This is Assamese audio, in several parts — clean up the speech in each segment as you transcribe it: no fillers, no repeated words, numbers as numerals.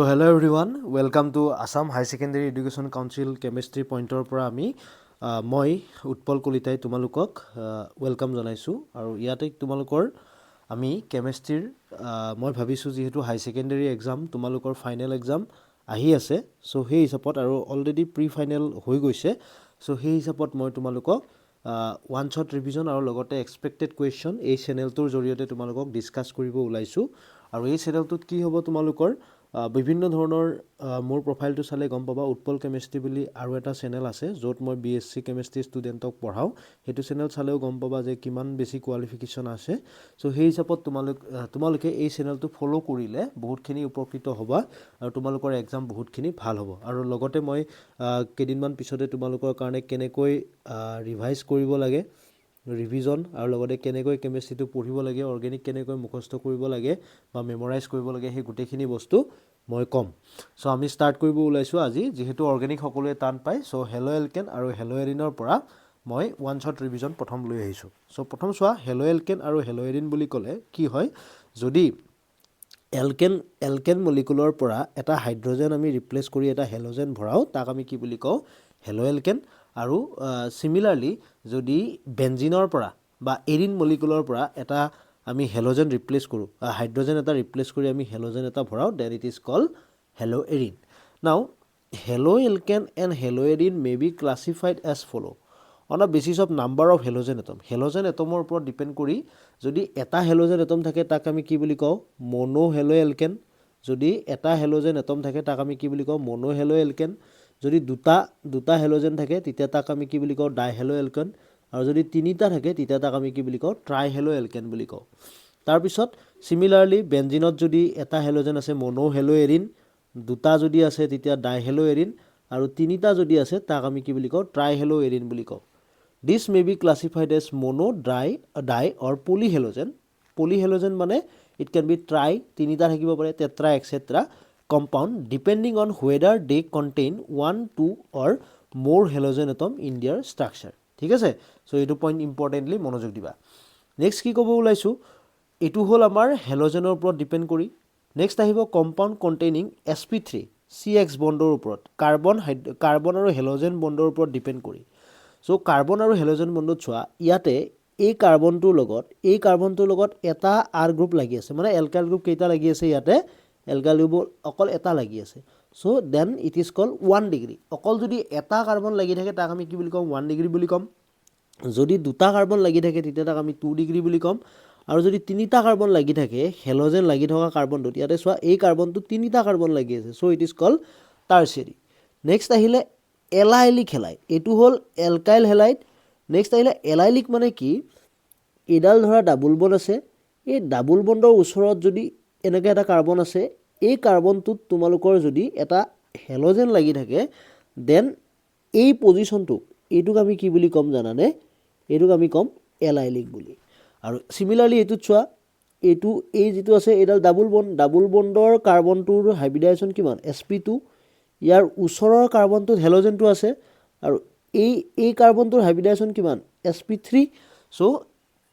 So hello everyone, welcome to Assam High Secondary Education Council Chemistry Pointer পৰা আমি মই উৎপল কলিতাই তোমালোকক ওয়েলকাম জনাইছো আৰু ইয়াতে তোমালোকৰ আমি কেমিষ্ট্ৰিৰ মই ভাবিছো যেহেতু হাই সেকেন্ডাৰী এক্সাম তোমালোকৰ ফাইনেল এক্সাম আহি আছে সো সেই হিচাপত আৰু অলৰেডি প্ৰি ফাইনেল হৈ গৈছে সো সেই হিচাপত মই তোমালোকক ওয়ান শট ৰিভিজন আৰু লগতে এক্সপেক্টেড কোৱেশ্চন এই চেনেলটোৰ জৰিয়তে তোমালোকক ডিসকাস কৰিব ওলাইছো আৰু এই চেনেলটোত কি হ'ব তোমালোকৰ বিভিন্ন ধৰণৰ মোৰ প্ৰফাইলটো চালে গম পাবা উৎপল কেমিষ্ট্ৰি বুলি আৰু এটা চেনেল আছে য'ত মই বিএসসি কেমিষ্ট্ৰি ষ্টুডেণ্টক পঢ়াও হেতু চেনেল চালেও গম পাবা যে কিমান বেছি কোৱালিফিকেশন আছে সো সেই হিচাপত তোমালোকে এই চেনেলটো ফলো কৰিলে বহুতখিনি উপকৃত হ'বা আৰু তোমালোকৰ এক্সাম বহুতখিনি ভাল হ'ব আৰু লগতে মই কেদিনমান পিছতে তোমালোকৰ কাৰণে কেনেকৈ ৰিভাইজ কৰিব লাগে ৰিভিজন আৰু লগতে কেনেকৈ কেমিষ্ট্ৰিটো পঢ়িব লাগে অৰ্গেনিক কেনেকৈ মুখস্থ কৰিব লাগে বা মেমৰাইজ কৰিব লাগে সেই গোটেইখিনি বস্তু মই কম সো আমি স্টাৰ্ট কৰিব ওলাইছো আজি যেহেতু অৰ্গেনিক সকলোৱে টান পায় সো হেলো এলকেন আৰু হেলো এৰিনৰ পৰা মই ওয়ান শট ৰিভিজন প্ৰথম লৈ আহিছো সো প্ৰথম চোৱা হেলো এলকেন আৰু হেলো এৰিন বুলি ক'লে কি হয় যদি এলকেন মলিকুলৰ পৰা এটা হাইড্ৰোজেন আমি ৰিপ্লেস কৰি এটা হেলোজেন ভৰাও তাক আমি কি বুলি কওঁ হেলো এলকেন আৰু সিমিলাৰলি যদি বেনজিনৰ পৰা বা এৰিন মলিকুলৰ পৰা এটা আমি হেলোজেন ৰিপ্লেস কৰো হাইড্ৰোজেন এটা ৰিপ্লেস কৰি আমি হেলোজেন এটা ভৰাও then it is called haloarene now haloalkane and haloarene may be classified as follow on a basis of number of halogen atomৰ ওপৰত ডিপেন্ড কৰি যদি এটা হেলোজেন এটম থাকে তাক আমি কি বুলি কওঁ মনো হেলো এলকেন যদি এটা হেলোজেন এটম থাকে তাক আমি কি বুলি কওঁ মনো হেলো এলকেন যদি দুটা হেলোজেন থাকে তেতিয়া তাক আমি কি বুলি কওঁ ডাই হেলো এলকেন আৰু যদি তিনিটা থাকে তেতিয়া তাক আমি কি বুলি কওঁ ট্ৰাই হেলো এলকেন বুলি কওঁ তাৰ পিছত সিমিলাৰলি বেনজিনত যদি এটা হেলোজেন আছে মনো হেলো এৰিন দুটা যদি আছে তেতিয়া ডাই হেলো এৰিন আৰু তিনিটা যদি আছে তাক আমি কি বুলি কওঁ ট্ৰাই হেলো এৰিন বুলি কওঁ This may be classified as mono, di or polyhalogen. Polyhalogen মানে it can be tri, তিনিটা থাকিব পাৰে tetra etc. compound depending on whether they contain one, two or more halogen atom in their structure. ঠিক আছে সো এইটো পইণ্ট ইম্পৰ্টেন্টলি মনোযোগ দিবা নেক্সট কি ক'ব ওলাইছো এটো হল আমাৰ হেলোজেনৰ ওপৰত ডিপেন্ড কৰি নেক্সট আহিব কম্পাউণ্ড কন্টেইনিং sp3 CX বণ্ডৰ ওপৰত কাৰ্বন আৰু হেলোজেন বণ্ডৰ ওপৰত ডিপেন্ড কৰি সো কাৰ্বন আৰু হেলোজেন বণ্ডত ছোৱা ইয়াতে এই কাৰ্বনটোৰ লগত এটা R গ্ৰুপ লাগি আছে মানে এলকাইল গ্ৰুপ কেইটা লাগি আছে ইয়াতে এলকাইল গ্ৰুপ অকল এটা লাগি আছে so then it is called 1 degree অকল যদি এটা কাৰ্বন লাগি থাকে তাক আমি কি বুলি কম 1 ডিগ্ৰী বুলি কম যদি দুটা কাৰ্বন লাগি থাকে তেতিয়া তাক আমি 2 ডিগ্ৰী বুলি কম আৰু যদি তিনিটা কাৰ্বন লাগি থাকে হেলোজেন লাগি থকা কাৰ্বনটোত ইয়াতে ছোৱা এই কাৰ্বনটো তিনিটা কাৰ্বন লাগি আছে so it is called tertiary next আহিলে এলাইলিক হেলাইড এটো হল এলকাইল হেলাইড নেক্সট আহিলে এলাইলিক মানে কি এডাল ধৰা ডাবল বন্ড আছে এই ডাবল বন্ডৰ ওচৰত যদি এনেকৈ এটা কাৰ্বন আছে এই কাৰ্বনটোত তোমালোকৰ যদি এটা হেলোজেন লাগি থাকে দেন এই পজিশনটো এইটোক আমি কি বুলি কম জানানে এইটোক আমি কম এলাইলিক বুলি আৰু সিমিলাৰলি এটো চোৱা এটো এই যেটো আছে এডাল ডাবল বন্ডৰ কাৰ্বনটোৰ হাইব্ৰিডাইজেশন কিমান sp2 ইয়াৰ ওচৰৰ কাৰ্বনটোত হেলোজেনটো আছে আৰু এই কাৰ্বনটোৰ হাইব্ৰিডাইজেশন কিমান sp3 সো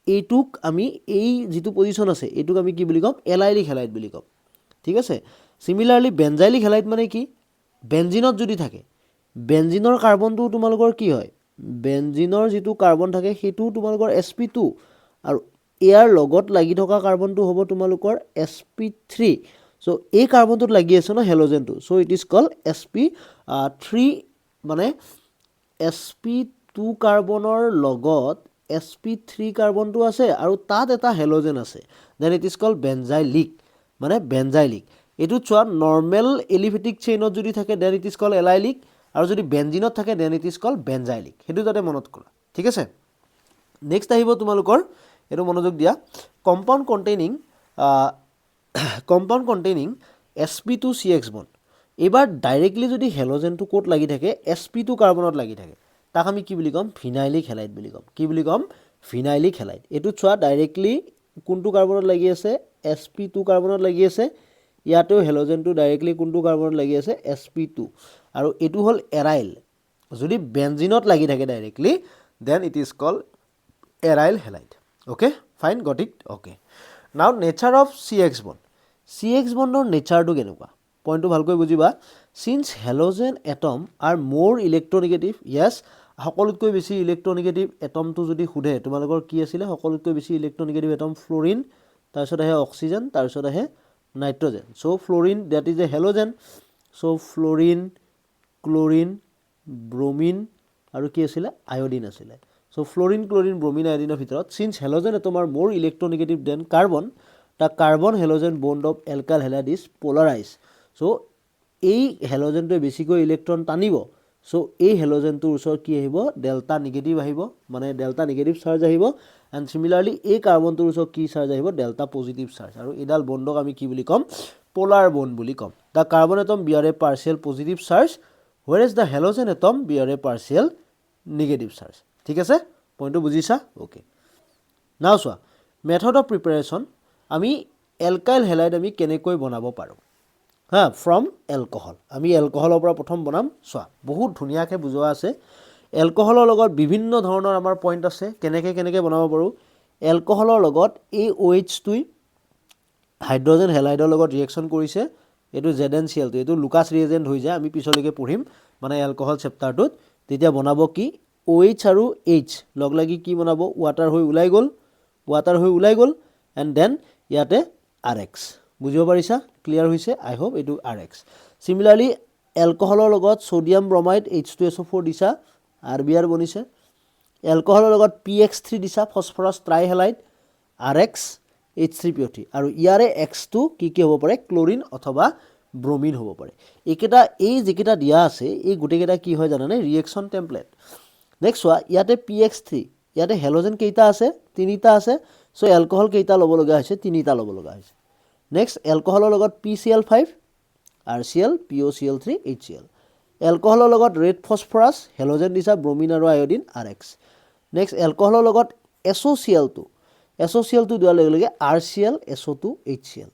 এইটোক আমি এই যেটো পজিশন আছে এইটোক আমি কি বুলি কম এলাইলিক হেলাইড বুলি কম ঠিক আছে সিমিলাৰলি বেনজাইলিক হেলাইড মানে কি বেনজিনত যদি থাকে বেনজিনৰ কাৰ্বনটো তোমালোকৰ কি হয় বেনজিনৰ যেটো কাৰ্বন থাকে হেতু তোমালোকৰ sp2 আৰু ইয়াৰ লগত লাগি থকা কাৰ্বনটো হ'ব তোমালোকৰ sp3 সো এই কাৰ্বনটোত লাগি আছে ন হেলোজেনটো so it is called sp3 মানে sp2 কাৰ্বনৰ লগত sp3 কাৰ্বনটো আছে আৰু তাত এটা হেলোজেন আছে দেন ইট ইজ কল্ড বেনজাইলিক মানে বেনজাইলিক এটো চোৱা নৰমাল এলিফেটিক চেইনত যদি থাকে দেন ইট ইজ কল্ড এলাইলিক আৰু যদি বেনজিনত থাকে দেন ইট ইজ কল্ড বেনজাইলিক হেতু যাতে মনত কৰা ঠিক আছে নেক্সট আহিব তোমালোকৰ এটো মনোযোগ দিয়া কম্পাউণ্ড কন্টেইনিং sp2CX বন্ড এবাৰ ডাইৰেক্টলি যদি হেলোজেনটো কোট লাগি থাকে sp2 কাৰ্বনত লাগি থাকে তাক আমি কি বুলি কম ফিনাইলিক হেলাইড বুলি কম কি বুলি কম ফিনাইলিক হেলাইড এটো চোৱা ডাইৰেক্টলি কোনটো কাৰ্বনত লাগি আছে sp2 কাৰ্বনত লাগি আছে ইয়াতেও হেলোজেনটো ডাইৰেক্টলি কোনটো কাৰ্বনত লাগি আছে sp2 আৰু এটো হল এৰাইল যদি বেনজিনত লাগি থাকে directly then it is called aryl halide okay fine got it okay now nature of CX bond CX বন্ডৰ নেচাৰটো কেনেকুৱা পইণ্টটো ভালকৈ বুজিবা since halogen atom are more ইলেক্ট্ৰনেগেটিভ য়েছ সকলোতকৈ বেছি ইলেক্ট্ৰনেগেটিভ এটমটো যদি সোধে তোমালোকৰ কি আছিলে সকলোতকৈ বেছি ইলেক্ট্ৰনেগেটিভ এটম ফ্লোৰিন তাৰপিছত আহে অক্সিজেন তাৰপিছত আহে nitrogen so' fluorine that is a halogen so' fluorine chlorine bromine আৰু কি আছিলে আয়োডিন আছিলে চ' ফ্লোৰিন ক্লোৰিন ব্ৰমিন আয়োডিনৰ ভিতৰত since halogen atom are more electronegative than carbon the carbon halogen bond of alkyl halide is polarized so এই হেলোজেনটোৱে বেছিকৈ ইলেক্ট্ৰন টানিব চ' এই হেলোজেনটোৰ ওচৰত কি আহিব ডেল্টা নিগেটিভ আহিব মানে ডেল্টা নিগেটিভ চাৰ্জ আহিব এণ্ড চিমিলাৰলি এই কাৰ্বনটোৰ ওচৰত কি চাৰ্জ আহিব ডেল্টা পজিটিভ চাৰ্জ আৰু এইডাল বণ্ডক আমি কি বুলি ক'ম পোলাৰ বণ্ড বুলি ক'ম the carbon atom bear a partial positive charge whereas the halogen atom bear a partial negative charge ঠিক আছে পইণ্টটো বুজিছা অ'কে নাও চোৱা মেথড অফ প্ৰিপাৰেশ্যন আমি এলকাইল হেলাইড আমি কেনেকৈ বনাব পাৰোঁ হা ফ্ৰম এলকহল আমি এলকহলৰ পৰা প্ৰথম বনাম চোৱা বহুত ধুনীয়াকৈ বুজোৱা আছে এলকহলৰ লগত বিভিন্ন ধৰণৰ আমাৰ পইণ্ট আছে কেনেকৈ বনাব পাৰোঁ এলকহলৰ লগত এই OH2ই হাইড্ৰজেন হেলাইডৰ লগত ৰিয়েকশ্যন কৰিছে এইটো ZnCl এইটো লুকাছ ৰিয়েজেণ্ট হৈ যায় আমি পিছলৈকে পঢ়িম মানে এলকহল চেপ্টাৰটোত তেতিয়া বনাব কি OH আৰু H লগ লাগি কি বনাব ৱাটাৰ হৈ ওলাই গ'ল এণ্ড দেন ইয়াতে RX বুজিব পাৰিছা ক্লিয়াৰ হৈছে আই হোপ এইটো RX সিমিলাৰলি এলকহলৰ লগত সোডিয়াম ব্ৰমাইড H2SO4 দিছা RBr বনিছে এলকহলৰ লগত PX3 দিছা ফসফৰাছ ট্ৰাইহেলাইড RX H3PO3 আৰু ইয়াৰে X2 কি হ'ব পাৰে ক্লোৰিন অথবা ব্ৰমিন হ'ব পাৰে এইকেইটা এই যিকেইটা দিয়া আছে এই গোটেইকেইটা কি হয় জানানে ৰিয়েকশ্যন টেমপ্লেট নেক্সট চোৱা ইয়াতে PX3 ইয়াতে হেলোজেন কেইটা আছে তিনিটা আছে চ' এলকহল কেইটা ল'ব লগা হৈছে তিনিটা ল'ব লগা হৈছে নেক্সট এলকহলৰ লগত PCl5 RCl POCl3 HCl এলকহলৰ লগত ৰেড ফসফৰাছ হেলোজেন দিছা ব্ৰমিন আৰু আয়োডিন RX নেক্সট এলকহলৰ লগত SOCl2 দিয়াৰ লগে লগে RCl SO2 HCl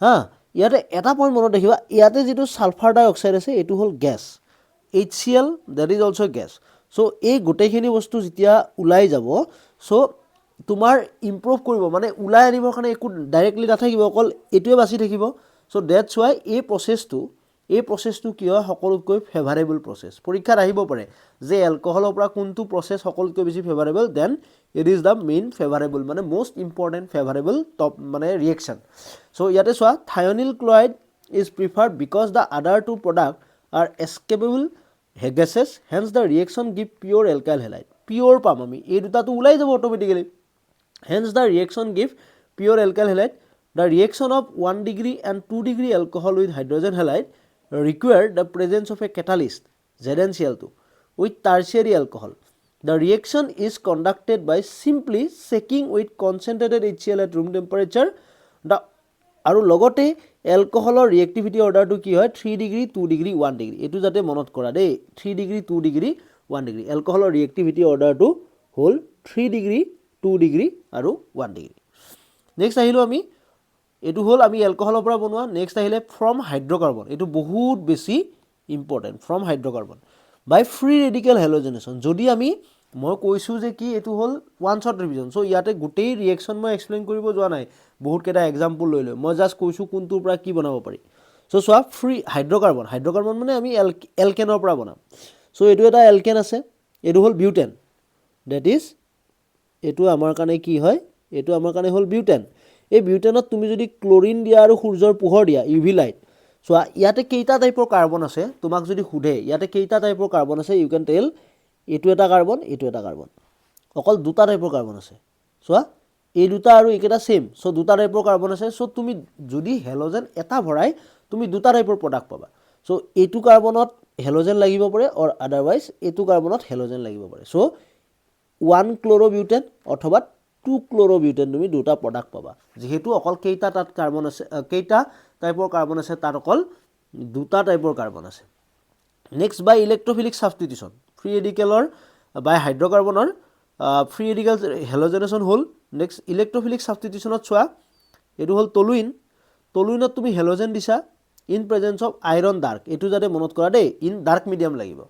হা ইয়াতে এটা পইণ্ট মনত ৰাখিবা ইয়াতে যিটো সালফাৰ ডাই অক্সাইড আছে এইটো হ'ল gas HCl that is also gas চ' এই গোটেইখিনি বস্তু যেতিয়া ওলাই যাব চ' তোমাৰ ইম্প্ৰুভ কৰিব মানে ওলাই আনিবৰ কাৰণে একো ডাইৰেক্টলি নাথাকিব অকল এইটোৱে বাচি থাকিব চ' ডেটছ ৱাই এই প্ৰচেছটো কি হয় সকলোতকৈ ফেভাৰেবল প্ৰচেছ পৰীক্ষাত আহিব পাৰে যে এলকহলৰ পৰা কোনটো প্ৰচেছ সকলোতকৈ বেছি favourable then it is the main favourable মানে মষ্ট ইম্পৰ্টেণ্ট ফেভাৰেবল টপ মানে ৰিয়েকশ্যন চ' ইয়াতে চোৱা thionyl chloride is preferred because the other two product are escapable gases hence the reaction give pure alkyl halide pure পাম আমি এই দুটাটো ওলাই যাব automatically hence the reaction give pure alkyl halide the reaction of 1 degree and 2 degree alcohol with hydrogen halide require the presence of a catalyst ZnCl2 with tertiary alcohol the reaction is conducted by simply shaking with concentrated HCl at room temperature the আৰু লগতে এলকহলৰ ৰিয়েক্টিভিটি অৰ্ডাৰটো কি হয় 3 ডিগ্ৰী 2 ডিগ্ৰী 1 ডিগ্ৰী এইটো যাতে মনত কৰা দেই 3 ডিগ্ৰী 2 ডিগ্ৰী 1 ডিগ্ৰী এলকহলৰ ৰিয়েক্টিভিটি অৰ্ডাৰটো হ'ল 3 ডিগ্ৰী 2 ডিগ্ৰী আৰু 1 ডিগ্ৰী নেক্সট আহিলো আমি এইটো হ'ল আমি এলকহলৰ পৰা বনোৱা নেক্সট আহিলে ফ্ৰম হাইড্ৰকাৰ্বন এইটো বহুত বেছি important from hydrocarbon by free radical halogenation যদি আমি মই কৈছোঁ যে কি এইটো হ'ল ওৱান শ্বট ৰিভিজন চ' ইয়াতে গোটেই ৰিয়েকশ্যন মই এক্সপ্লেইন কৰিব যোৱা নাই বহুতকেইটা এক্সাম্পল লৈ মই জাষ্ট কৈছোঁ কোনটোৰ পৰা কি বনাব পাৰি চ' চোৱা ফ্ৰী হাইড্ৰকাৰ্বন মানে আমি এলকেনৰ পৰা বনাম চ' এইটো এটা এলকেন আছে এইটো হ'ল বিউটেন ডেট ইজ এইটো আমাৰ কাৰণে কি হয় এইটো আমাৰ কাৰণে হ'ল বিউটেন এই বিউটেনত তুমি যদি ক্লোৰিন দিয়া আৰু সূৰ্যৰ পোহৰ দিয়া UV লাইট চোৱা ইয়াতে কেইটা টাইপৰ কাৰ্বন আছে তোমাক যদি সোধে ইয়াতে কেইটা টাইপৰ কাৰ্বন আছে ইউ কেন টেল এইটো এটা কাৰ্বন অকল দুটা টাইপৰ কাৰ্বন আছে চোৱা এই দুটা আৰু এইকেইটা সেম চ' দুটা টাইপৰ কাৰ্বন আছে চ' তুমি যদি হেলোজেন এটা ভৰাই তুমি দুটা টাইপৰ প্ৰডাক্ট পাবা চ' এইটো কাৰ্বনত হেলোজেন লাগিব পাৰে অৰ আদাৰৱাইজ এইটো কাৰ্বনত হেলোজেন লাগিব পাৰে চ' 1 ক্ল'ৰ'বিউটেন অথবা 2 ক্ল'ৰ'বিউটেন তুমি দুটা প্ৰডাক্ট পাবা যেহেতু অকল কেইটা তাত কাৰ্বন আছে কেইটা টাইপৰ কাৰ্বন আছে তাত অকল দুটা টাইপৰ কাৰ্বন আছে নেক্সট বাই ইলেক্ট্ৰফিলিক সাবষ্টিটিউশ্যন ফ্ৰী ৰেডিকেলৰ বাই হাইড্ৰকাৰ্বনৰ ফ্ৰী ৰেডিকেল হেলোজেনেশ্যন হ'ল নেক্সট ইলেক্ট্ৰফিলিক সাবষ্টিটিউশ্যনত চোৱা এইটো হ'ল টলুইনত তুমি হেলোজেন দিছা in presence of iron dark এইটো যাতে মনত কৰা দেই ইন ডাৰ্ক মিডিয়াম লাগিব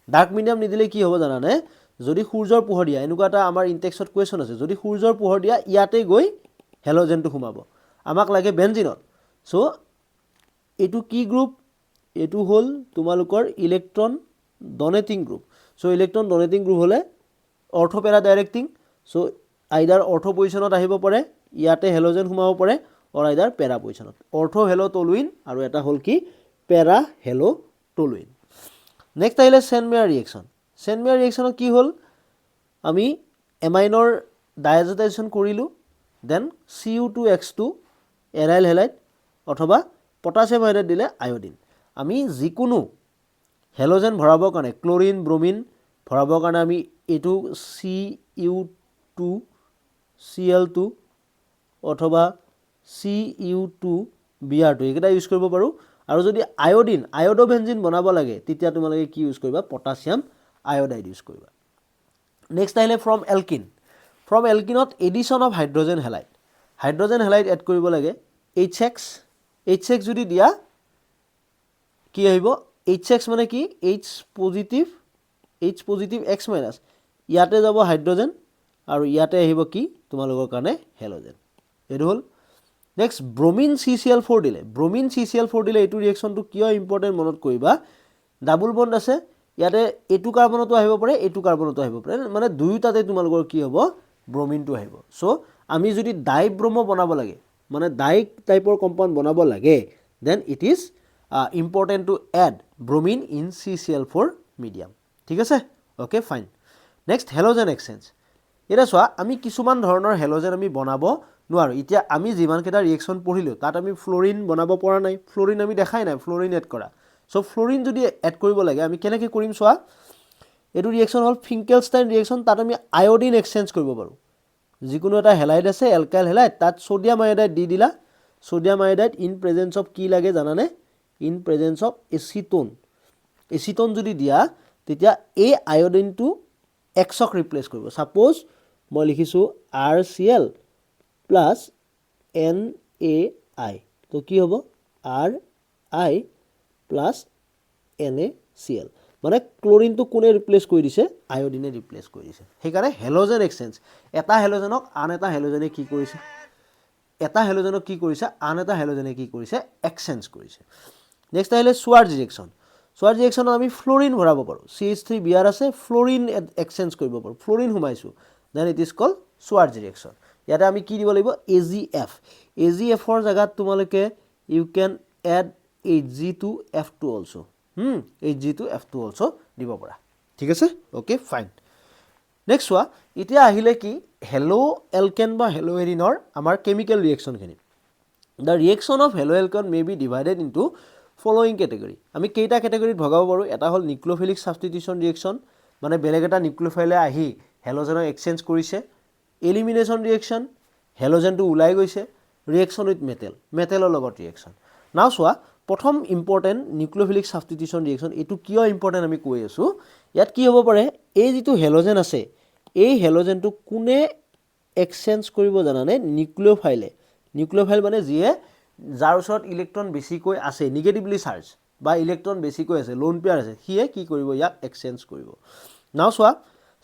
ডাৰ্ক মিডিয়াম নিদিলে কি হ'ব জানানে যদি সূৰ্যৰ পোহৰ দিয়া এনেকুৱা এটা আমাৰ ইনটেক্সত কুৱেশ্যন আছে যদি সূৰ্যৰ পোহৰ দিয়া ইয়াতে গৈ হেলোজেনটো সোমাব আমাক লাগে বেনজিনত চ' এইটো কি গ্ৰুপ এইটো হ'ল তোমালোকৰ electron donating group so electron donating group হলে অৰ্থো পেৰা ডাইৰেক্টিং সো আইদাৰ অৰ্থো পজিশনত আহিব পাৰে ইয়াতে হেলোজেন সোমাব পাৰে অৰ আইদাৰ পেৰা পজিশনত অৰ্থো হেলো টলুইন আৰু এটা হল কি পেৰা হেলো টলুইন নেক্সট আহিলে সেনমেয়াৰ ৰিয়েকশনত কি হল আমি এমাইনৰ ডাইএজোটাইজেশন কৰিলো দেন Cu2X2 এৰাইল হেলাইড অথবা পটাছিয়াম হাইড্ৰাইড দিলে আয়োডিন আমি যিকোনো হেলোজেন ভৰাবৰ কাৰণে ক্লোৰিন ব্ৰোমিন ভৰাবৰ কাৰণে আমি এটো Cu2Cl2 অথবা Cu2Br2 এইকেইটা ইউজ কৰিব পাৰো আৰু যদি আয়োডোবেনজিন বনাব লাগে তেতিয়া তোমালোকে কি ইউজ কৰিবা পটাছিয়াম আয়োডাইড ইউজ কৰিবা নেক্সট আহিলে ফ্ৰম এলকিনত addition of hydrogen halide add কৰিব লাগে HX যদি দিয়া কি আহিব HX মানে কি H পজিটিভ X মাইনাস ইয়াতে যাব হাইড্ৰোজেন আৰু ইয়াতে আহিব কি তোমালোকৰ কাৰণে হেলোজেন এটো হল নেক্সট ব্ৰোমিন CCl4 দিলে এইটো ৰিঅ্যাকশনটো কিয় ইম্পৰ্টেন্ট মনত কৰিবা ডাবল বন্ড আছে ইয়াতে এটো কাৰ্বনটো আহিব পাৰে এটো কাৰ্বনটো আহিব পাৰে মানে দুইটাতে তোমালোকৰ কি হ'ব ব্ৰোমিনটো আহিব সো আমি যদি ডাইব্ৰোমো বনাব লাগে মানে ডাই টাইপৰ কম্পাউন্ড বনাব লাগে then it is important to add bromine in CCl4 medium ঠিক আছে okay fine next halogen exchange এটা চোৱা আমি কিছুমান ধৰণৰ হেলোজেন আমি বনাব নোৱাৰো এতিয়া আমি যিমান কেটা ৰিঅ্যাকশন পঢ়িলো তাত আমি ফ্লোৰিন বনাব পৰা নাই ফ্লোৰিন আমি দেখাই নাই ফ্লোৰিন এড কৰা সো ফ্লোৰিন যদি এড কৰিব লাগে আমি কেনেকৈ কৰিম চোৱা এটো ৰিঅ্যাকশন হল ফিংকেলষ্টাইন ৰিঅ্যাকশন তাত আমি আয়োডিন এক্সচেঞ্জ কৰিব পাৰো যিকোনো এটা হেলাইড আছে এলকাইল হেলাইড তাত সোডিয়াম আয়োডাইড দি দিলা sodium iodide in presence of কি লাগে জানানে in presence of acetone যদি দিয়া তেতিয়া এই আয়োডিনটো X ক ৰিপ্লেস কৰিব সাপোজ মই লিখিছো RCl plus NaI তো কি হ'ব Ri plus NaCl মানে ক্লোৰিনটো কোনে ৰিপ্লেস কৰি দিছে আয়োডিনে ৰিপ্লেস কৰি দিছে হেকাৰে হেলোজেন এক্সচেঞ্জ এটা হেলোজেনক আন এটা হেলোজেনে কি কৰিছে এটা হেলোজেনক কি কৰিছে আন এটা হেলোজেনে কি কৰিছে এক্সচেঞ্জ কৰিছে নেক্সট আহিলে সুৱাৰ্জ ৰিঅ্যাকশনত আমি ফ্লোৰিন ভৰাব পাৰো CH3Br আছে ফ্লোৰিন এক্সচেঞ্জ কৰিব পাৰো ফ্লোৰিন হুমাইছো then it is call Swarts reaction ইয়াতে আমি কি দিব লাগিব AgF ৰ জায়গাত তোমালোকে you can add Hg2F2 also Hg2F2 also দিব পাৰা ঠিক আছে ওকে ফাইন নেক্সট চোৱা এতিয়া আহিলে কি হেলো এলকেন বা হেলো এৰিনৰ আমাৰ কেমিক্যাল ৰিঅ্যাকশন খিনি The reaction of haloalkane may be divided into following category. আমি কেইটা ক্যাটাগরিত ভগাব পাৰো এটা হল নিউক্লিওফিলিক সাবস্টিটিউশন ৰিঅ্যাকশন মানে বেলেগ এটা নিউক্লিওফাইলে আহি হেলোজেনক এক্সচেঞ্জ কৰিছে এলিমিনেশন ৰিঅ্যাকশন হেলোজেনটো উলাই গৈছে ৰিঅ্যাকশন উইথ মেটেলৰ লগত ৰিঅ্যাকশন নাও চোৱা প্ৰথম ইম্পৰ্টেন্ট নিউক্লিওফিলিক সাবস্টিটিউশন ৰিঅ্যাকশন এটো কিয় ইম্পৰ্টেন্ট আমি কৈ আছো ইয়াত কি হ'ব পাৰে এই যেটো হেলোজেন আছে এই হেলোজেনটো কোনে এক্সচেঞ্জ কৰিব জানানে নিউক্লিওফাইল মানে যিয়ে যাৰ ওচৰত ইলেক্ট্ৰন বেছিকৈ আছে নেগেটিভলি চাৰ্জ বা ইলেক্ট্ৰন বেছিকৈ আছে লোন পেয়াৰ আছে হিয়ে কি কৰিব ইয়াক এক্সচেঞ্জ কৰিব নাও চোৱা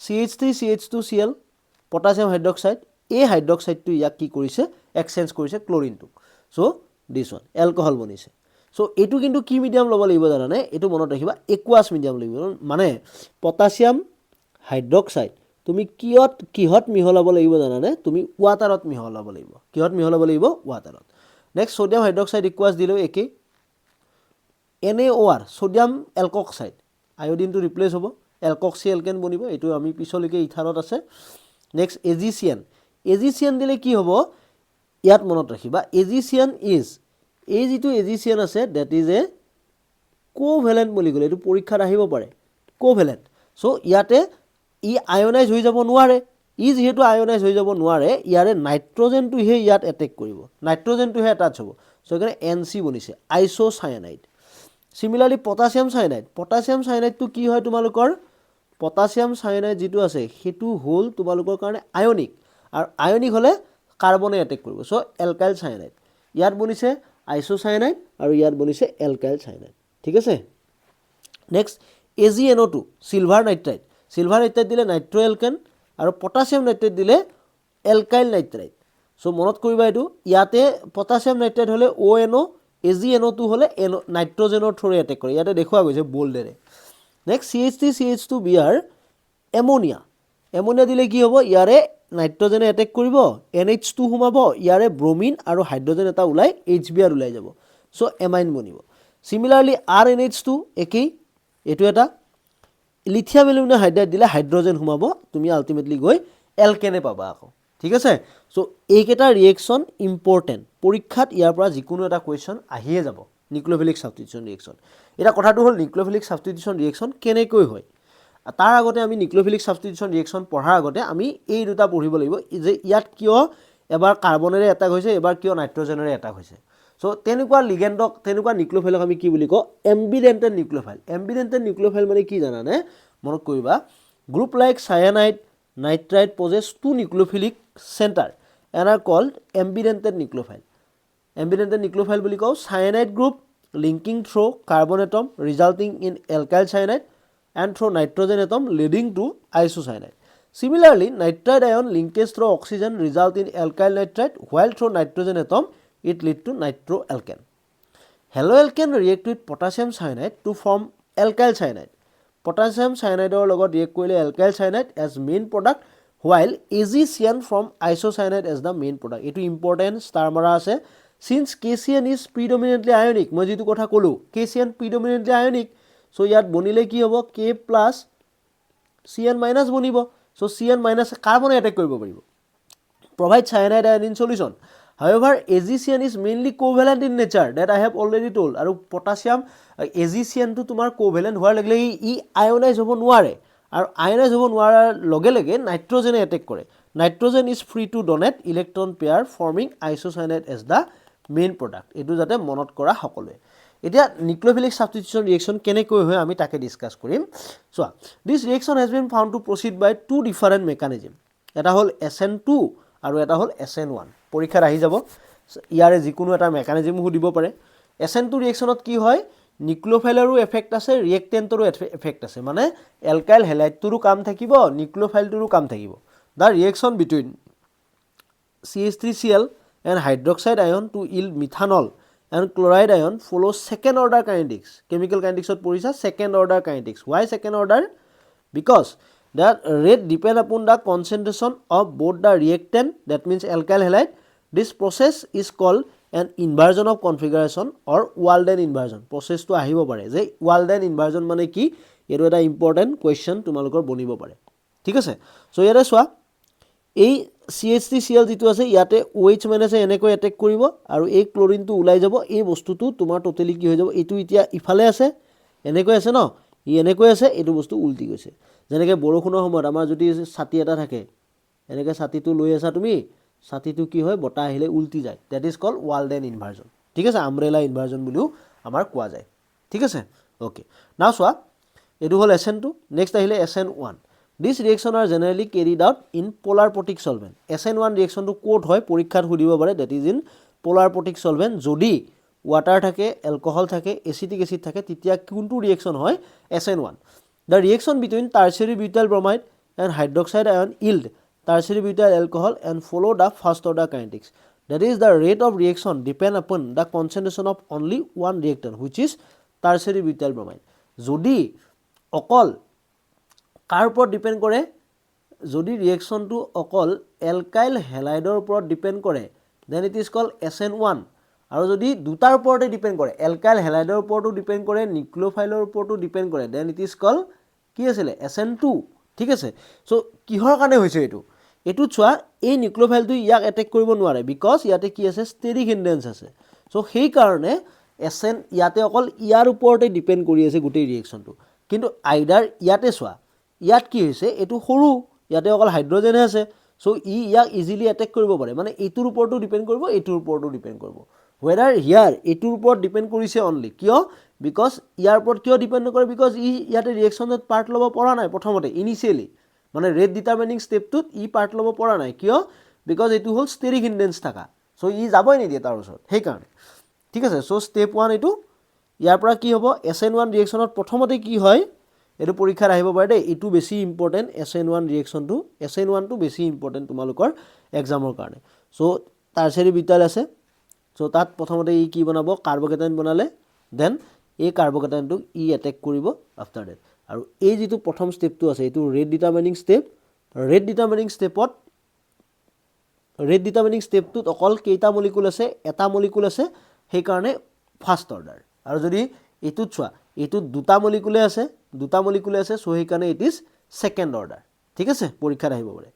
CH3CH2Cl পটাছিয়াম হাইড্ৰক্সাইড এই হাইড্ৰক্সাইডটো ইয়াক কি কৰিছে এক্সচেঞ্জ কৰিছে ক্লোৰিনটো সো দিস ওয়ান এলকোহল বনিছে সো এটো কিন্তু কি মিডিয়াম লব লাগিব জানানে এটো মনত ৰাখিবা একুয়াস মিডিয়াম লাগিব মানে পটাছিয়াম হাইড্ৰক্সাইড তুমি কিহত মিহলাব লাগিব জানানে তুমি ওয়াটাৰত মিহলাব লাগিব কিহত মিহলাব লাগিব ওয়াটাৰত নেক্সট সোডিয়াম হাইড্ৰক্সাইড ইকুয়াস দিলো একে NaOR সোডিয়াম এলকক্সাইড আয়োডিনটো ৰিপ্লেস হ'ব এলকক্সি এলকেন বনিব এটো আমি পিছলৈকে ইথাৰত আছে নেক্সট এজিচিয়ান দিলে কি হ'ব ইয়াত মনত ৰাখিবা এজিচিয়ান ইজ এই যেটো এজিচিয়ান আছে that is a covalent molecule এটো পৰীক্ষাত আহিব পাৰে কোভ্যালেন্ট সো ইয়াতে ই আয়নাইজ হৈ যাব নোৱাৰে ই যেহেতু আয়নাইজ হৈ যাব নোৱাৰে ইয়াৰে নাইট্ৰজেনটো হে ইয়াত এটেক কৰিব নাইট্ৰজেনটো হে এটাচ হ'ব সো এখানে NC বনিছে আইসোসায়ানাইড সিমিলাৰলি পটাছিয়াম সায়ানাইড তো কি হয় তোমালোকৰ পটাছিয়াম সায়ানাইড যেটো আছে হেতু হোল তোমালোকৰ কাৰণে আয়নিক আৰু আয়নিক হলে কাৰ্বনে এটেক কৰিব সো এলকাইল সায়ানাইড ইয়াত বনিছে আইসোসায়ানাইড আৰু ইয়াত বনিছে এলকাইল সায়ানাইড ঠিক আছে নেক্সট AgNO2 সিলভাৰ নাইট্ৰাইড দিলে নাইট্ৰো এলকেন আৰু পটাছিয়াম নাইট্ৰাইড দিলে এলকাইল নাইট্ৰাইড সো মনত কৰিবা এটো ইয়াতে পটাছিয়াম নাইট্ৰাইড হলে ONO AgNO2 হলে নাইট্ৰজেনৰ থ্ৰুৰে এটেক কৰে, ইয়াতে দেখুওৱা গৈছে বল্ডেৰে। নেক্সট CH3CH2Br এমনিয়া, এমনিয়া দিলে কি হ'ব, ইয়াৰে নাইট্ৰজেনে এটেক কৰিব, NH2 সোমাব, ইয়াৰে ব্ৰমিন আৰু হাইড্ৰজেন এটা ওলাই HBr ওলাই যাব, চ' এমাইন বনিব। সিমিলাৰলি RNH2 একেই, এইটো এটা লিথিয়াম এলুমিনিয়াম হাইড্ৰাইড দিলে হাইড্ৰজেন সোমাব, তুমি আল্টিমেটলি গৈ এলকেনে পাবা আকৌ, ঠিক আছে। চ' এইকেইটা ৰিয়েকশ্যন ইম্পৰ্টেণ্ট, পৰীক্ষাত ইয়াৰ পৰা যিকোনো এটা কুৱেশ্যন আহিয়ে যাব, নিউক্লিঅফিলিক ছাবষ্টিটিউশ্যন ৰিয়েকশ্যন। এতিয়া কথাটো হ'ল নিউক্লিঅফিলিক ছাবষ্টিটিউশ্যন ৰিয়েকশ্যন কেনেকৈ হয়। তাৰ আগতে আমি নিউক্লিঅফিলিক ছাবষ্টিটিউশ্যন ৰিয়েকশ্যন পঢ়াৰ আগতে আমি এই দুটা পঢ়িব লাগিব যে ইয়াত কিয় এবাৰ কাৰ্বনেৰে এটাক হৈছে, এবাৰ কিয় নাইট্ৰজেনেৰে এটাক হৈছে। চ' তেনেকুৱা লিগেণ্ডক, তেনেকুৱা নিউক্লিঅফাইলক আমি কি বুলি কওঁ, এম্বিডেণ্টেড নিউক্লিঅফাইল। এম্বিডেণ্টেড নিউক্লিঅফাইল মানে কি জানানে, মনত কৰিবা, group like cyanide, nitrite possess two nucleophilic centre and are called ambidentate nucleophile. Ambidentate nucleophile বুলি কওঁ cyanide group linking through carbon atom resulting in alkyl cyanide and through nitrogen atom leading to isocyanide. Similarly, nitride ion linkage through oxygen result in alkyl nitride, while through nitrogen atom it lead to nitroalkane. Haloalkane react with potassium cyanide to form alkyl cyanide. Potassium cyanide or logot react with alkyl cyanide as main product, while AgCN from isocyanide as the main product. It is important star mara ase, since KCN is predominantly ionic. মই যেটো কথা কলো, KCN predominantly ionic, so ইয়াত বনিলে কি হ'ব, K plus Cn minus বনিব, so Cn minus কাৰ্বনে এটেক কৰিব পাৰিব, provide cyanide ion in solution. However, AgCN is mainly covalent in nature, that I have already told, আৰু potassium AgCN টো তোমাৰ covalent হোৱাৰ লগে লগে ই আয়নাইজ হ'ব নোৱাৰে, আৰু আয়নাইজ হ'ব নোৱাৰাৰ লগে লগে নাইট্ৰজেনে এটেক কৰে। Nitrogen is free to donate electron pair forming isocyanide as the main product. এইটো যাতে মনত কৰা সকলোৱে। এতিয়া নিউক্লিঅফিলিক ছাবষ্টিটিউশ্যন ৰিয়েকশ্যন কেনেকৈ হয় আমি তাকে ডিছকাছ কৰিম। চোৱা, this reaction has been found to proceed by two different mechanism. এটা হ'ল SN2 আৰু এটা হ'ল SN1। পৰীক্ষাত আহি যাব, ইয়াৰে যিকোনো এটা মেকানিজমো সুধিব পাৰে। SN2 ৰিয়েকশ্যনত কি হয়, নিউক্লিঅফাইলৰো এফেক্ট আছে, ৰিয়েক্টেণ্টৰো এফেক্ট আছে, মানে এলকাইল হেলাইডটোৰো কাম থাকিব, নিউক্লিঅফাইলটোৰো কাম থাকিব। The reaction between CH3Cl and hydroxide ion to yield methanol and chloride ion follows second order kinetics. Chemical kinetics of porisa second order kinetics. Why second order? Because the rate depend upon the concentration of both the reactant, that means alkyl halide. This process is called an inversion of configuration or Walden inversion. Process to ahibo pare je Walden inversion mane ki, eto eta important question tumalokor bonibo pare, thik ase. So yare soa, এই CH3Cl যেটো আছে ইয়াতে OH মাইনাছে এনেকৈ এটেক কৰিব আৰু এই ক্লোৰিনটো ওলাই যাব, এই বস্তুটো তোমাৰ টোটালি কি হৈ যাব, এইটো এতিয়া ইফালে আছে, এনেকৈ আছে ন, ই এনেকৈ আছে, এইটো বস্তু উল্টি গৈছে। যেনেকৈ বৰষুণৰ সময়ত আমাৰ যদি ছাতি এটা থাকে, এনেকৈ ছাতিটো লৈ আছা তুমি, ছাতিটো কি হয়, বতাহ আহিলে উল্টি যায়, ডেট ইজ কল্ড ৱালডেন ইনভাৰ্জন, ঠিক আছে, আমব্ৰেলা ইনভাৰ্জন বুলিও আমাৰ কোৱা যায়, ঠিক আছে। অ'কে, নাও চোৱা, এইটো হ'ল SN2, নেক্সট আহিলে SN1. These reactions are generally carried out in polar protic solvent. SN1 reaction to quote হয় পৰীক্ষাত সুধিব পাৰে, that is in polar protic solvent. যদি water থাকে, alcohol থাকে, acetic acid থাকে, তেতিয়া কোনটো reaction হয়, SN1. The reaction between tertiary butyl bromide and hydroxide ion yield tertiary butyl alcohol and follow the first order kinetics. That is the rate of reaction depend upon the concentration of only one reactant, which is tertiary butyl bromide. যদি অকল কাৰ ওপৰত ডিপেণ্ড কৰে, যদি ৰিয়েকশ্যনটো অকল এলকাইল হেলাইডৰ ওপৰত ডিপেণ্ড কৰে, then it is cold SN1। আৰু যদি দুটাৰ ওপৰতে ডিপেণ্ড কৰে, এলকাইল হেলাইডৰ ওপৰতো ডিপেণ্ড কৰে, নিউক্লিঅফাইলৰ ওপৰতো ডিপেণ্ড কৰে, দেন ইট ইজ কল্ড কি আছিলে, SN2, ঠিক আছে। চ' কিহৰ কাৰণে হৈছে এইটো, এইটোত চোৱা, এই নিউক্লিঅফাইলটো ইয়াক এটেক কৰিব নোৱাৰে, বিকজ ইয়াতে কি আছে, ষ্টেৰিক হিণ্ডেন্স আছে। চ' সেইকাৰণে SN ইয়াতে অকল ইয়াৰ ওপৰতে ডিপেণ্ড কৰি আছে গোটেই ৰিয়েকশ্যনটো। কিন্তু আইডাৰ ইয়াতে চোৱা, ইয়াত কি হৈছে, এইটো সৰু, ইয়াতে অকল হাইড্ৰজেনহে আছে, চ' ইয়াক ইজিলি এটেক কৰিব পাৰে, মানে এইটোৰ ওপৰতো ডিপেণ্ড কৰিব, এইটোৰ ওপৰতো ডিপেণ্ড কৰিব। ৱেডাৰ হিয়াৰ এইটোৰ ওপৰত ডিপেণ্ড কৰিছে অনলি, কিয়, বিকজ ইয়াৰ ওপৰত কিয় ডিপেণ্ড নকৰে, বিকজ ইয়াতে ৰিয়েকশ্যনত পাৰ্ট ল'ব পৰা নাই প্ৰথমতে, ইনিচিয়েলি মানে ৰেট ডিটাৰমিনিং ষ্টেপটোত পাৰ্ট ল'ব পৰা নাই, কিয়, বিকজ এইটো হ'ল ষ্টেৰিক হিণ্ডেন্স থকা, চ' যাবই নিদিয়ে তাৰ ওচৰত, সেইকাৰণে, ঠিক আছে। চ' ষ্টেপ 1 এইটো, ইয়াৰ পৰা কি হ'ব, SN1 ৰিয়েকশ্যনত প্ৰথমতে কি হয়, এইটো পৰীক্ষাত আহিব পাৰে দেই, এইটো বেছি ইম্পৰ্টেণ্ট, SN1 ৰিয়েকশ্যনটো, SN1টো বেছি ইম্পৰ্টেণ্ট তোমালোকৰ এক্সামৰ কাৰণে। চ' টাৰ্চাৰী বিটাল আছে, চ' তাত প্ৰথমতে ই কি বনাব কাৰ্বকেটাইন বনালে দেন এই কাৰ্বকেটাইনটোক ই এটেক কৰিব আফটাৰ ডেট আৰু এই যিটো প্ৰথম ষ্টেপটো আছে এইটো ৰেট ডিটাৰমাইনিং ষ্টেপ ৰেট ডিটাৰমাইনিং ষ্টেপটোত অকল কেইটা মলিকুল আছে এটা মলিকুল আছে সেইকাৰণে ফাৰ্ষ্ট অৰ্ডাৰ আৰু যদি এইটোত চোৱা এইটোত দুটা মলিকুলে আছে চ' সেইকাৰণে ইট ইজ ছেকেণ্ড অৰ্ডাৰ ঠিক আছে পৰীক্ষাত আহিব পাৰে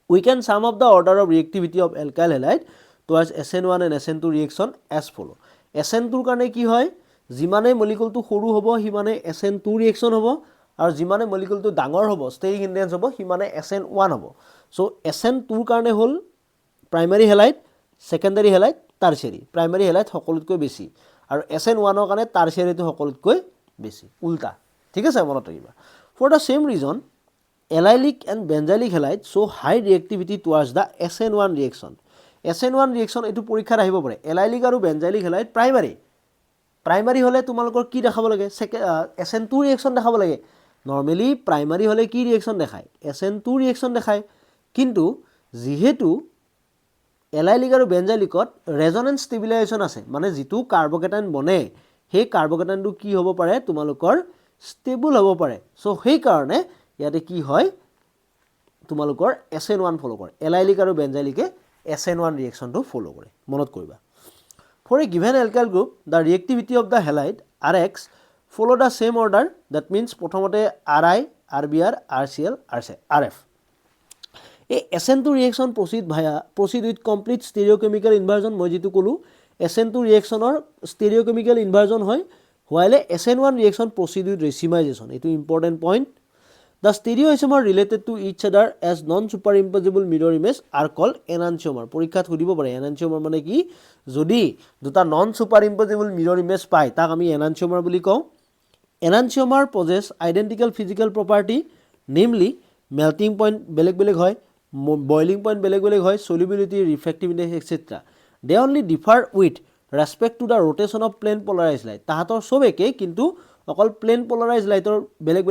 we can sum up the order of reactivity of alkyl halide towards SN1 and SN2 reaction as follow SN2 কাৰণে কি হয় যিমানে মলিকুলটো সৰু হ'ব সিমানে SN2 ৰিয়েকচন হ'ব আৰু যিমানে মলিকুলটো ডাঙৰ হ'ব ষ্টেৰিক ইনডেন্স হ'ব সিমানে SN1 হ'ব সো SN2 কাৰণে হ'ল primary halide secondary halide tertiary primary halide সকলোতকৈ বেছি আৰু SN1 ৰ কাৰণে টাৰচিয়াৰীটো সকলোতকৈ বেছি উল্টা ঠিক আছে মনত ৰাখিবা for the same reason allylic and benzylic halide show high reactivity towards the SN1 reaction এটো পৰীক্ষাত আহিব পাৰে allylic আৰু benzylic halide প্ৰাইমাৰী হলে তোমালোকৰ কি দেখাব লাগে SN2 ৰিয়েকচন দেখাব লাগে নৰমালি প্ৰাইমাৰী হলে কি ৰিয়েকচন দেখায় SN2 ৰিয়েকচন দেখায় কিন্তু যেহেতু allylic আৰু benzylicত ৰেজোনেন্স ষ্টেবিলাইজেশন আছে মানে যেটো কাৰ্বকেটাইন বনে সেই কাৰ্বকেটাইনটো কি হ'ব পাৰে তোমালোকৰ ষ্টেবল হ'ব পাৰে সো সেই কাৰণে ইয়াতে কি হয় তোমালোকৰ SN1 ফলো কৰে allylic আৰু benzylic SN1 ৰিয়েকচনটো ফলো কৰে মনত কৰিবা for a given alkyl group the reactivity of the halide Rx follow the same order that means প্ৰথমতে Ri RBr RCl RF এই SN2 reaction proceed with complete stereochemical inversion মই যেটো কলো SN2 reactionৰ stereochemical inversion হয় while SN1 reaction proceed with racemization এটো important point The stereoisomer related to each other as non-superimposable mirror image are called enantiomer. পৰীক্ষাত সুধিব পাৰে enantiomer মানে কি যদি দুটা non-superimposable mirror image পায় তাক আমি enantiomer বুলি কওঁ enantiomer possess identical physical property namely melting point বেলেগ হয় boiling point বেলেগ হয় solubility refractiveness etc. They only differ with respect to the rotation of plane polarized light তাহাতৰ সব একে কিন্তু অকল plane polarized lightৰ বেলেগ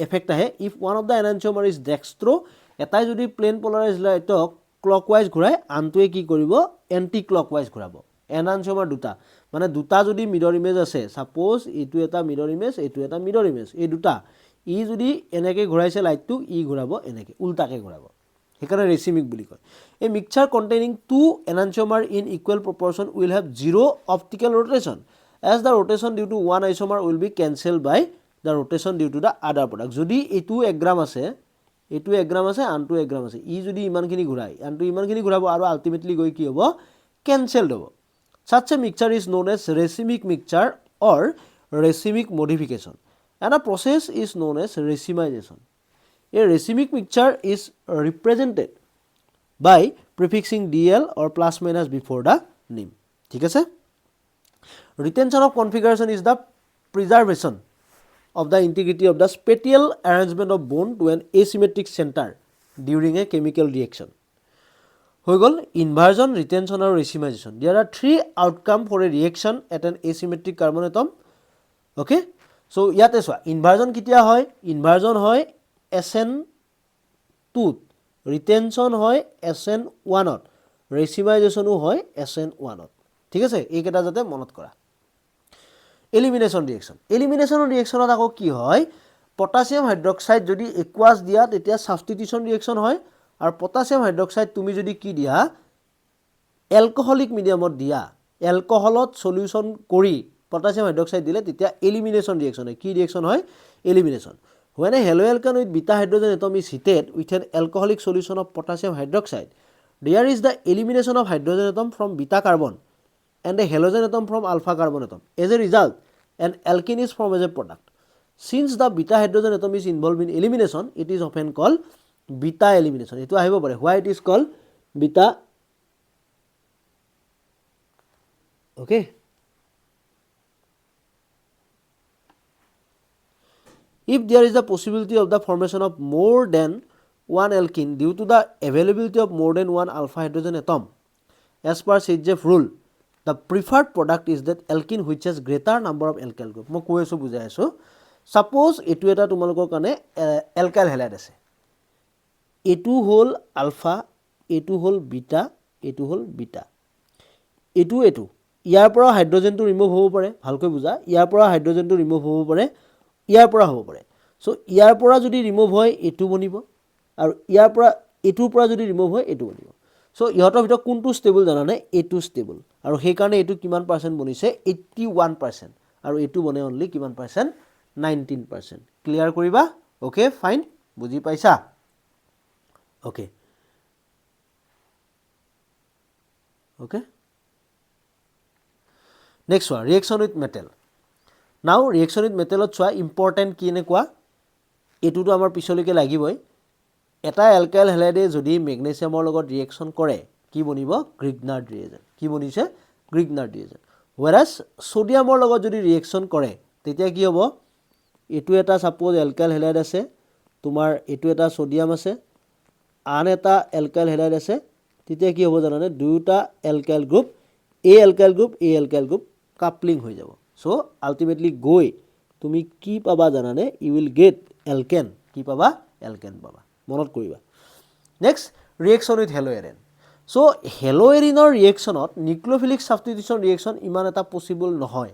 effect আহে if one of the enantiomer is dextro এটাই যদি plane polarized lightক clockwise ঘুৰাই আনটোৱে কি কৰিব anti clockwise ঘুৰাব enantiomer দুটা মানে দুটা যদি mirror image আছে suppose এইটো এটা mirror image এই দুটা ই যদি এনেকে ঘুৰাইছে লাইটটো ই ঘুৰাব এনেকে উল্টাকে ঘুৰাব সেইকাৰণে ৰেচিমিক বুলি কয় a mixture containing two enantiomer in equal proportion will have zero optical rotation as the rotation due to one isomer will be cancelled by the rotation due to the other product যদি এটো 1 গ্রাম আছে আনটো 1 গ্রাম আছে ই যদি ইমানখিনি ঘুৰাই আনটো ইমানখিনি ঘুৰাব আৰু আলটিমেটলি গৈ কি হ'ব ক্যান্সেলড হ'ব such a mixture is known as racemic mixture or racemic modification and a process is known as racemization a racemic mixture is represented by prefixing dl or plus minus before the name ঠিক আছে retention of configuration is the preservation of the integrity of the spatial arrangement of bond to an asymmetric center during a chemical reaction. হৈ গল inversion, retention and racemization. There are three outcomes for a reaction at an asymmetric carbon atom. Okay? So ইয়াতে চোৱা inversion কেতিয়া হয়? Inversion হয় SN2 ত, retention হয় SN1 ত, racemization হয় SN1 ত. ঠিক আছে? এইকেইটা যাতে মনত কৰা। Elimination reaction আকৌ কি হয় পটাছিয়াম হাইড্ৰক্সাইড যদি একুয়াস দিয়া তেতিয়া সাবস্টিটিউশন ৰিঅ্যাকশন হয় আৰু পটাছিয়াম হাইড্ৰক্সাইড তুমি যদি কি দিয়া অ্যালকোহলিক মিডিয়ামত দিয়া অ্যালকোহলত সলিউশন কৰি পটাছিয়াম হাইড্ৰক্সাইড দিলে তেতিয়া এলিমিনেশন ৰিঅ্যাকশন হয় কি ৰিঅ্যাকশন হয় elimination when a haloalkane with beta hydrogen atom is heated with an alcoholic solution of potassium hydroxide there is the elimination of hydrogen atom from beta carbon and a halogen atom from alpha carbon atom. As a result, an alkene is formed as a product. Since the beta hydrogen atom is involved in elimination, it is often called beta elimination. Ito ahibo pare. Why it is called beta? Okay. If there is the possibility of the formation of more than one alkene due to the availability of more than one alpha hydrogen atom, as per Schiff rule, the preferred product is that alkene which has greater number of alkyl group. মই কৈ আছো বুজাই আছো suppose এটো এটা তোমালোকৰ কাৰণে alkyl halide আছে এটো হল alpha এটো হল beta এটো হল beta এইটো ইয়াৰ পৰা হাইড্ৰজেনটো ৰিমুভ হ'ব পাৰে, ভালকৈ বুজা, ইয়াৰ পৰা হাইড্ৰজেনটো ৰিমুভ হ'ব পাৰে, ইয়াৰ পৰা হ'ব পাৰে। চ' ইয়াৰ পৰা যদি ৰিমুভ হয় এইটো বনিব, আৰু ইয়াৰ পৰা এইটোৰ পৰা যদি ৰিমুভ হয় এইটো বনিব। চ' ইহঁতৰ ভিতৰত কোনটো ষ্টেবল জানানে? এইটো ষ্টেবল, আৰু সেইকাৰণে এইটো কিমান পাৰ্চেণ্ট বনিছে? 81%, আৰু এইটো বনে অনলি কিমান পাৰ্চেণ্ট? 19%। ক্লিয়াৰ কৰিবা? অ'কে ফাইন, বুজি পাইছা? অ'কে অ'কে নেক্সট চোৱা, ৰিয়েকশ্যন উইথ মেটেল। নাও ৰিয়েকশ্যন উইথ মেটেলত চোৱা ইম্পৰ্টেণ্ট কি এনেকুৱা, এইটোতো আমাৰ পিছলৈকে লাগিবই। এটা এলকাইল হেলাইডে যদি মেগনেছিয়ামৰ লগত ৰিয়েকশ্যন কৰে কি বনিব? গ্ৰিগনাৰ্ড ৰিয়েজেণ্ট। কি বনিছে? গ্ৰিগনাৰ্ড ৰিয়েজেণ্ট। হুৱেৰাজ ছ'ডিয়ামৰ লগত যদি ৰিয়েকশ্যন কৰে তেতিয়া কি হ'ব? এইটো এটা ছাপ'জ এলকাইল হেলাইড আছে, তোমাৰ এইটো এটা ছ'ডিয়াম আছে, আন এটা এলকাইল হেলাইড আছে, তেতিয়া কি হ'ব জানানে? দুয়োটা alkyl group, a alkyl group, a alkyl group coupling হৈ যাব। চ' আল্টিমেটলি গৈ তুমি কি পাবা জানানে? You will get alkane. কি পাবা? এলকেন পাবা, মনত কৰিবা। Next reaction with haloarene. So' হেলো এৰিনৰ ৰিয়েকশ্যনত নিউক্লিঅফিলিক ছাবষ্টিটিউশ্যন ৰিয়েকশ্যন ইমান এটা পচিবল নহয়।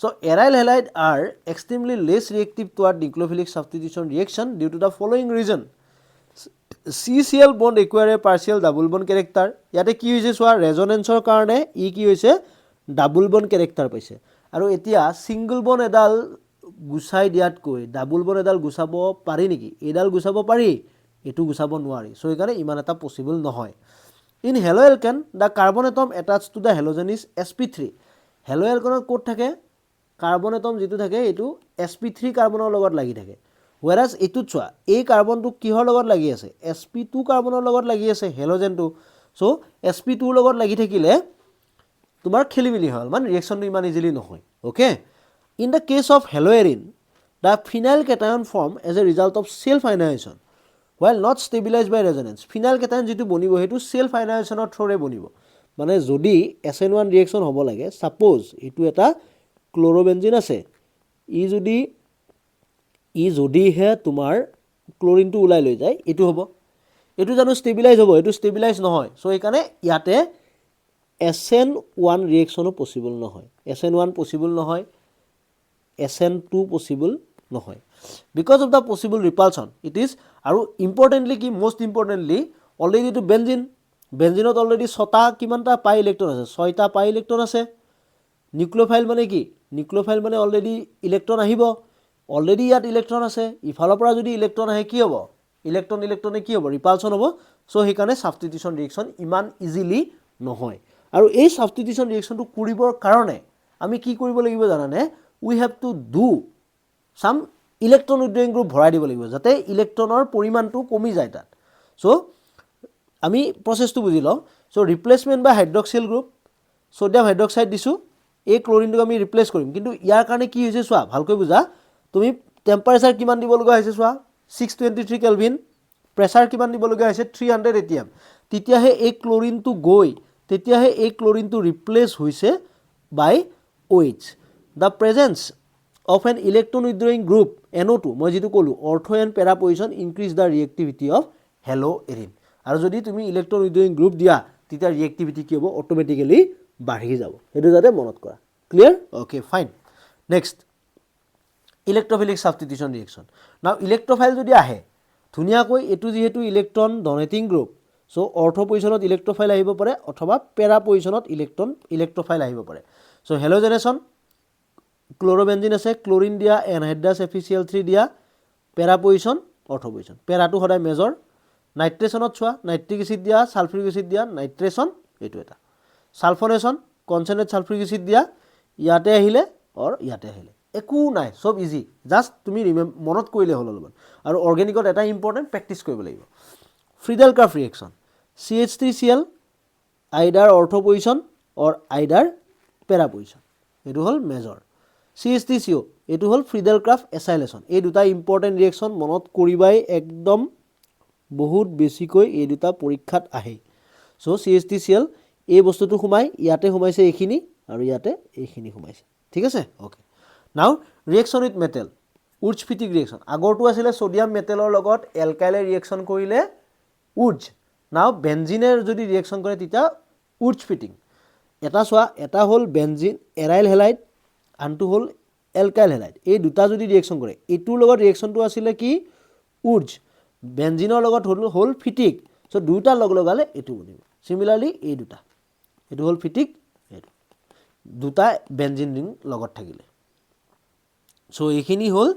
So' aryl halide are extremely less reactive toward nucleophilic substitution reaction due to the following reason. CCl bond acquire partial double bond character. ইয়াতে কি হৈছে চোৱা, ৰেজনেঞ্চৰ কাৰণে ই কি হৈছে? ডাবল বন্ড কেৰেক্টাৰ পাইছে। আৰু এতিয়া ছিংগল বন্ড এডাল গুচাই দিয়াতকৈ ডাবল বন্ড এডাল গুচাব পাৰি নেকি? এইডাল গুচাব পাৰি, এইটো গুচাব নোৱাৰি। চ' সেইকাৰণে ইমান এটা পচিবল নহয়। In haloalkane the carbon atom attach to the halogen is sp3। হেলো এলকেনত ক'ত থাকে? কাৰ্বন এটম যিটো থাকে এইটো sp3 কাৰ্বনৰ লগত লাগি থাকে। হুৱেৰাজ এইটোত চোৱা, এই কাৰ্বনটো কিহৰ লগত লাগি আছে? sp2 কাৰ্বনৰ লগত লাগি আছে হেলোজেনটো। চ' sp2ৰ লগত লাগি থাকিলে তোমাৰ খেলি মেলি হ'ল, মানে ৰিয়েকশ্যনটো ইমান ইজিলি নহয়। Okay, in the case of haloarene the phenyl cation form as a result of self ionisation well not stabilise by resonance. Phenyl cation যিটো বনিব সেইটো চেল্ফ আয়নাইজেশ্যনৰ থ্ৰুৰে বনিব। মানে যদি SN1 ৰিয়েকশ্যন হ'ব লাগে, ছাপ'জ এইটো এটা ক্ল'ৰ'বেঞ্জিন আছে, ই যদিহে তোমাৰ ক্ল'ৰিনটো ওলাই লৈ যায় এইটো হ'ব। এইটো জানো ষ্টেবিলাইজ হ'ব? এইটো ষ্টেবিলাইজ নহয়। চ' সেইকাৰণে ইয়াতে SN1 ৰিয়েকশ্যনো পচিবল নহয়। SN1 পচিবল নহয়, SN2 পচিবল নহয়, because of the possible repulsion it is. আৰু ইম্পৰ্টেণ্টলি কি, মষ্ট ইম্পৰ্টেণ্টলি অলৰেডি এইটো বেঞ্জিনত অলৰেডি 6টা কিমানটা পাই ইলেক্ট্ৰন আছে? 6টা পাই ইলেক্ট্ৰন আছে। নিউক্লিঅ'ফাইল মানে কি? নিউক্লিঅ'ফাইল মানে অলৰেডি ইলেক্ট্ৰন আহিব, অলৰেডি ইয়াত ইলেক্ট্ৰন আছে। ইফালৰ পৰা যদি ইলেক্ট্ৰন আহে কি হ'ব? ইলেক্ট্ৰনে কি হ'ব? ৰিপালশ্যন হ'ব। চ' সেইকাৰণে ছাবষ্টিটিউশ্যন ৰিয়েকশ্যন ইমান ইজিলি নহয়। আৰু এই ছাবষ্টিটিউশ্যন ৰিয়েকশ্যনটো কৰিবৰ কাৰণে আমি কি কৰিব লাগিব জানানে? উই হেভ টু ডু চাম ইলেক্ট্ৰন উইথড্ৰয়িং গ্ৰুপ ভৰাই দিব লাগিব, যাতে ইলেক্ট্ৰনৰ পৰিমাণটো কমি যায় তাত। চ' আমি প্ৰচেছটো বুজি লওঁ। চ' ৰিপ্লেচমেণ্ট বাই হাইড্ৰক্সিল গ্ৰুপ, ছ'ডিয়াম হাইড্ৰক্সাইড দিছোঁ, এই ক্ল'ৰিনটোক আমি ৰিপ্লেচ কৰিম। কিন্তু ইয়াৰ কাৰণে কি হৈছে চোৱা, ভালকৈ বুজা। তুমি টেম্পাৰেচাৰ কিমান দিব লগা হৈছে চোৱা, 623 কেলভিন। প্ৰেছাৰ কিমান দিব লগা হৈছে? 300 ATM। তেতিয়াহে এই ক্ল'ৰিনটো ৰিপ্লেচ হৈছে by OH। The presence of an electron withdrawing group NO2, মই যিটো ক'লোঁ ortho and para position increase the reactivity of haloarene. আৰু যদি তুমি ইলেক্ট্ৰন উইথড্ৰয়িং গ্ৰুপ দিয়া তেতিয়া ৰিয়েক্টিভিটি কি হ'ব? অট'মেটিকেলি বাঢ়ি যাব। সেইটো যাতে মনত কৰা। Clear? Okay fine. Next electrophilic substitution reaction. Now electrophile যদি আহে ধুনীয়াকৈ, এইটো যিহেতু ইলেক্ট্ৰন ডনেটিং গ্ৰুপ, চ' অৰ্থো পজিশ্যনত ইলেক্ট্ৰফাইল আহিব পাৰে অথবা পেৰা পজিশ্যনত ইলেক্ট্ৰফাইল আহিব পাৰে। চ' হেলোজেনেশ্যন, ক্ল'ৰ'বেঞ্জিন আছে, ক্ল'ৰিন দিয়া, এনহাইড্ৰাছ FeCl3 দিয়া, পেৰা পজিশ্যন, অৰ্থো পজিশ্যন। পেৰাটো সদায় মেজৰ। নাইট্ৰেশ্যনত চোৱা, নাইট্ৰিক এচিড দিয়া, ছালফ্ৰিক এচিড দিয়া, নাইট্ৰেশ্যন এইটো এটা। ছালফনেশ্যন, কনচেনট্ৰেট ছালফ্ৰিক এচিড দিয়া, ইয়াতে আহিলে ইয়াতে আহিলে, একো নাই, চব ইজি। জাষ্ট তুমি মনত কৰিলে হ'ল অলপমান। আৰু অৰ্গেনিকত এটা ইম্পৰ্টেণ্ট প্ৰেক্টিছ কৰিব লাগিব। Friedel craft reaction, CH3Cl আইডাৰ অৰ্থো position অৰ আইডাৰ পেৰা পজিশ্যন, এইটো হ'ল মেজৰ। CH3CO এইটো হ'ল ফ্ৰিডেল ক্ৰাফ্ট এচাইলেশ্যন। এই দুটা ইম্পৰ্টেণ্ট ৰিয়েকশ্যন মনত কৰিবাই, একদম বহুত বেছিকৈ এই দুটা পৰীক্ষাত আহে। চ' CH3Cl এই বস্তুটো সোমাই, ইয়াতে সোমাইছে এইখিনি, আৰু ইয়াতে এইখিনি সোমাইছে। ঠিক আছে? অ'কে। নাও ৰিয়েকশ্যন উইথ মেটেল, উডছ-ফিটিক ৰিয়েকশ্যন। আগৰটো আছিলে ছ'ডিয়াম মেটেলৰ লগত এলকাইলে ৰিয়েকশ্যন কৰিলে উডছ। নাও বেঞ্জিনে যদি ৰিয়েকশ্যন কৰে তেতিয়া উডছ-ফিটিং। এটা চোৱা, এটা হ'ল বেনজিন এৰাইল হেলাইড, আনটো হ'ল এলকাইল হেলাইড। এই দুটা যদি ৰিয়েকশ্যন কৰে, এইটোৰ লগত ৰিয়েকশ্যনটো আছিলে কি উৰ্জ, বেনজিনৰ লগত হ'ল ফিটিক। চ' দুয়োটা লগালে এইটো বনিব। চিমিলাৰলি এই দুটা, এইটো হ'ল ফিটিক, এইটো দুটা বেনজিন ৰিং লগত থাকিলে। চ' এইখিনি হ'ল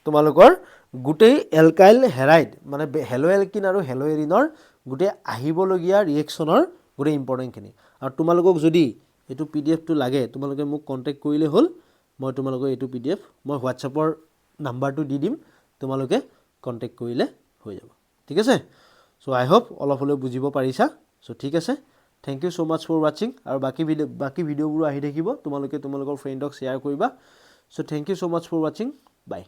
তোমালোকৰ গোটেই এলকাইল হেলাইড মানে হেলো এলকিন আৰু হেলো এৰিনৰ গোটেই আহিবলগীয়া ৰিয়েকশ্যনৰ গোটেই ইম্পৰ্টেণ্টখিনি। আৰু তোমালোকক যদি এইটো PDF-টো লাগে, তোমালোকে মোক কণ্টেক্ট কৰিলে হ'ল। মই তোমালোকৰ এইটো PDF মই হোৱাটছএপৰ নাম্বাৰটো দি দিম, তোমালোকে কণ্টেক্ট কৰিলে হৈ যাব। ঠিক আছে? চ' আই হোপ অলপ হ'লেও বুজিব পাৰিছা। চ' ঠিক আছে, thank you so' much for ৱাচিং। আৰু বাকী ভিডিঅ'বোৰো আহি থাকিব, তোমালোকে তোমালোকৰ ফ্ৰেণ্ডক শ্বেয়াৰ কৰিবা। So' thank you so' much for ৱাচিং, বাই।